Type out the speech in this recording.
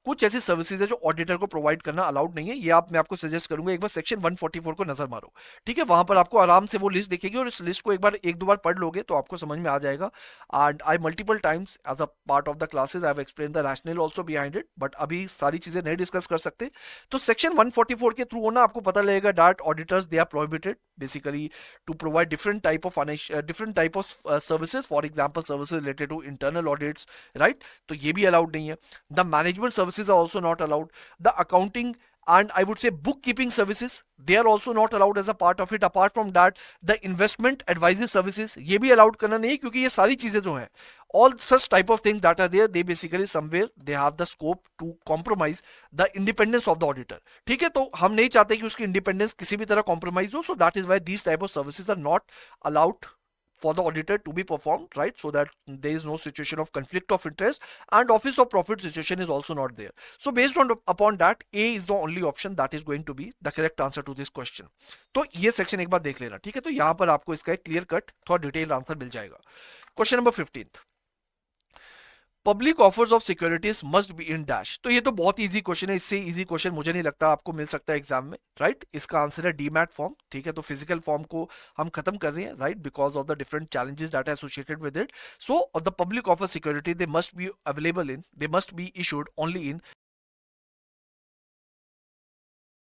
कुछ ऐसी सर्विसेज है जो ऑडिटर को प्रोवाइड करना अलाउड नहीं है। ये मैं आपको सजेस्ट करूंगा एक बार सेक्शन 144 को नजर मारो, ठीक है, वहां पर आपको आराम से वो लिस्ट दिखेगी और इस लिस्ट को एक दो बार पढ़ लोगे तो आपको समझ में आ जाएगा। And I multiple times as a part of the classes I have explain the rationale also behind it, but अभी सारी चीजें नहीं डिस्कस कर सकते। तो सेक्शन 144 के थ्रू होना आपको पता लगेगा that auditors they are prohibited basically to provide different type of services, for example services related to internal audits, right? तो ये भी allowed नहीं है। The management services are also not allowed. The accounting and I would say bookkeeping services, they are also not allowed as a part of it. Apart from that, the investment advisory services ये भी allowed करना नहीं, क्योंकि ये सारी चीजें जो हैं, all such type of things that are there, they basically somewhere they have the scope to compromise the independence of the auditor। ठीक है, तो हम नहीं चाहते कि उसकी इंडिपेंडेंस किसी भी तरह कॉम्प्रोमाइज हो, so that is why these type of services are not allowed for the auditor to be performed, right? So that there is no situation of conflict of interest, and office of profit situation is also not there. So based on upon that, A is the only option that is going to be the correct answer to this question. तो ये section एक बार देख लेना, ठीक है? तो यहां पर आपको इसका एक क्लियर कट थोड़ा डिटेल आंसर मिल जाएगा। Question number 15, public offers of securities must be in dash. तो ये तो बहुत इजी क्वेश्चन है, इससे इजी क्वेश्चन मुझे नहीं लगता आपको मिल सकता है एग्जाम में, राइट? इसका आंसर है डीमैट फॉर्म, ठीक है? तो फिजिकल फॉर्म को हम खत्म कर रहे हैं, right, because of the different challenges that are associated with it. So the public offer security they must be available in, they must be issued only in